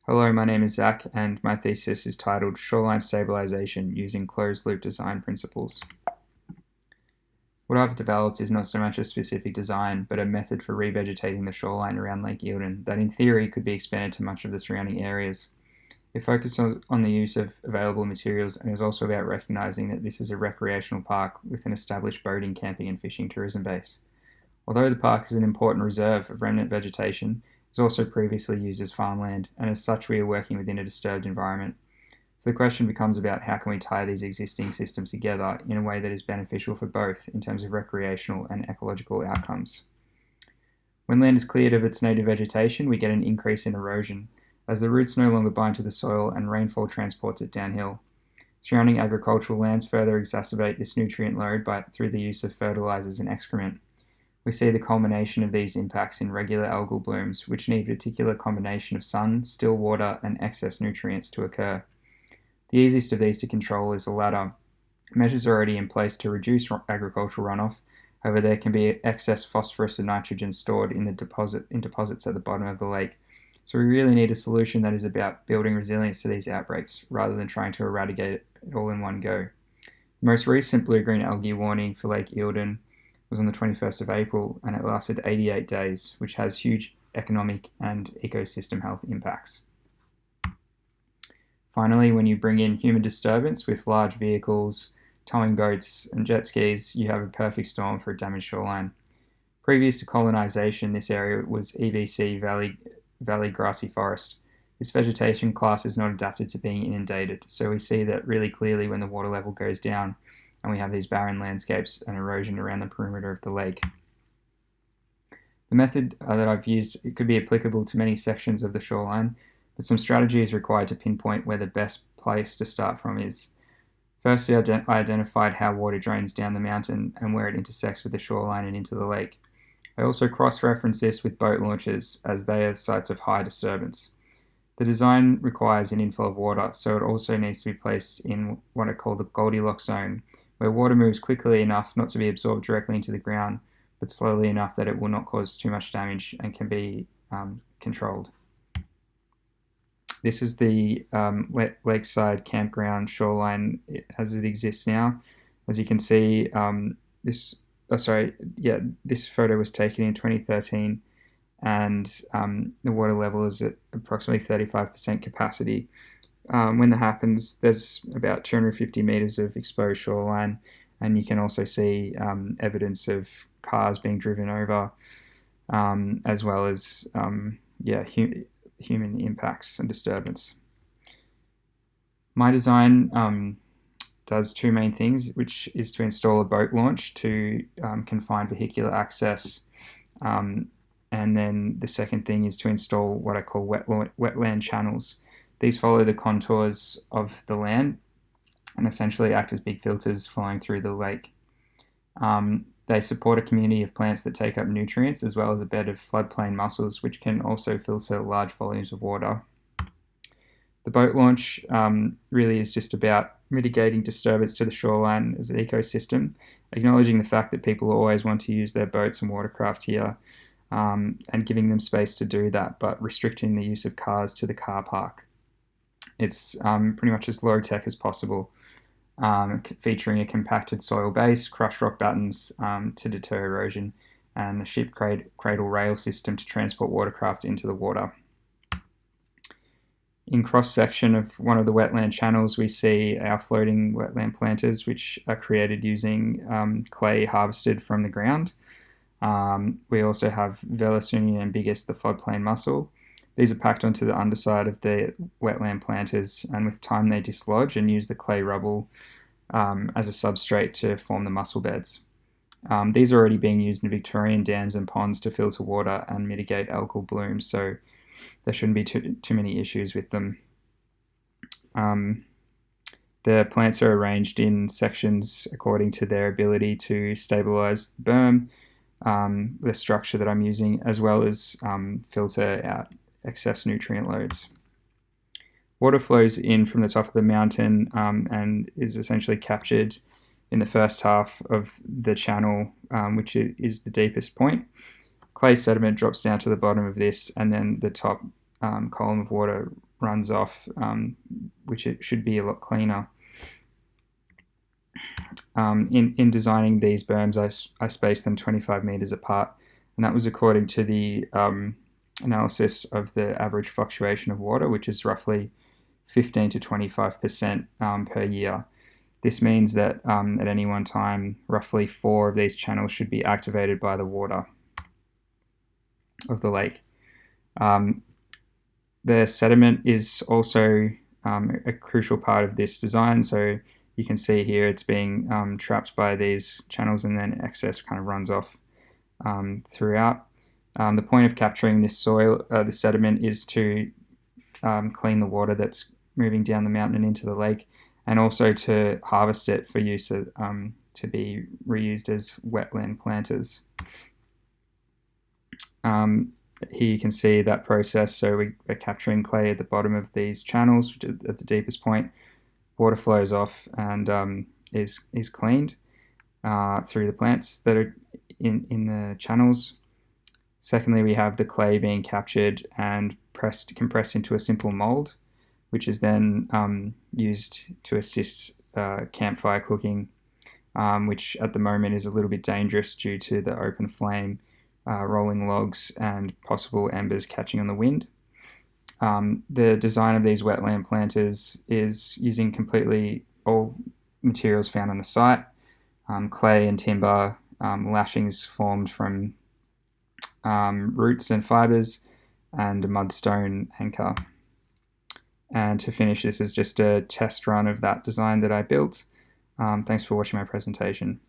Hello, my name is Zach, and my thesis is titled Shoreline Stabilisation Using Closed-Loop Design Principles. What I've developed is not so much a specific design, but a method for revegetating the shoreline around Lake Eildon that in theory could be expanded to much of the surrounding areas. It focuses on the use of available materials and is also about recognising that this is a recreational park with an established boating, camping and fishing tourism base. Although the park is an important reserve of remnant vegetation, it was also previously used as farmland, and as such we are working within a disturbed environment. So the question becomes about how can we tie these existing systems together in a way that is beneficial for both in terms of recreational and ecological outcomes. When land is cleared of its native vegetation, we get an increase in erosion, as the roots no longer bind to the soil and rainfall transports it downhill. Surrounding agricultural lands further exacerbate this nutrient load through the use of fertilisers and excrement. We see the culmination of these impacts in regular algal blooms, which need a particular combination of sun, still water, and excess nutrients to occur. The easiest of these to control is the latter. Measures are already in place to reduce agricultural runoff, however there can be excess phosphorus and nitrogen stored in deposits at the bottom of the lake. So we really need a solution that is about building resilience to these outbreaks, rather than trying to eradicate it all in one go. The most recent blue-green algae warning for Lake Eildon was on the 21st of April, and it lasted 88 days, which has huge economic and ecosystem health impacts. Finally, when you bring in human disturbance with large vehicles, towing boats and jet skis, you have a perfect storm for a damaged shoreline. Previous to colonisation, this area was EVC Valley grassy forest. This vegetation class is not adapted to being inundated, so we see that really clearly when the water level goes down and we have these barren landscapes and erosion around the perimeter of the lake. The method that I've used, it could be applicable to many sections of the shoreline, but some strategy is required to pinpoint where the best place to start from is. Firstly, I identified how water drains down the mountain and where it intersects with the shoreline and into the lake. I also cross-reference this with boat launches, as they are sites of high disturbance. The design requires an inflow of water, so it also needs to be placed in what I call the Goldilocks zone, where water moves quickly enough not to be absorbed directly into the ground, but slowly enough that it will not cause too much damage and can be controlled. This is the lakeside campground shoreline as it exists now. As you can see, this photo was taken in 2013, and the water level is at approximately 35% capacity. When that happens, there's about 250 meters of exposed shoreline, and you can also see evidence of cars being driven over, as well as human impacts and disturbance. My design does two main things, which is to install a boat launch to confine vehicular access, and then the second thing is to install what I call wetland channels. These follow the contours of the land and essentially act as big filters flowing through the lake. They support a community of plants that take up nutrients, as well as a bed of floodplain mussels, which can also filter large volumes of water. The boat launch really is just about mitigating disturbance to the shoreline as an ecosystem, acknowledging the fact that people always want to use their boats and watercraft here, and giving them space to do that, but restricting the use of cars to the car park. It's pretty much as low tech as possible, featuring a compacted soil base, crushed rock battens to deter erosion, and a ship cradle rail system to transport watercraft into the water. In cross-section of one of the wetland channels, we see our floating wetland planters, which are created using clay harvested from the ground. We also have Velasunion ambiguus, the floodplain mussel. These are packed onto the underside of the wetland planters, and with time they dislodge and use the clay rubble as a substrate to form the mussel beds. These are already being used in Victorian dams and ponds to filter water and mitigate algal blooms, so there shouldn't be too many issues with them. The plants are arranged in sections according to their ability to stabilise the berm, the structure that I'm using, as well as filter out excess nutrient loads. Water flows in from the top of the mountain and is essentially captured in the first half of the channel, which is the deepest point. Clay sediment drops down to the bottom of this, and then the top column of water runs off, which it should be a lot cleaner. In designing these berms, I spaced them 25 meters apart, and that was according to the analysis of the average fluctuation of water, which is roughly 15 to 25% per year. This means that at any one time, roughly 4 of these channels should be activated by the water of the lake. The sediment is also a crucial part of this design. So you can see here it's being trapped by these channels, and then excess kind of runs off throughout. The point of capturing this soil, the sediment, is to clean the water that's moving down the mountain and into the lake, and also to harvest it for use to be reused as wetland planters. Here you can see that process. So we're capturing clay at the bottom of these channels, which is at the deepest point. Water flows off and is cleaned through the plants that are in the channels. Secondly, we have the clay being captured and compressed into a simple mold, which is then used to assist campfire cooking, which at the moment is a little bit dangerous due to the open flame, rolling logs, and possible embers catching on the wind. The design of these wetland planters is using completely all materials found on the site, clay and timber, lashings formed from roots and fibers, and a mudstone anchor. And to finish, this is just a test run of that design that I built. Thanks for watching my presentation.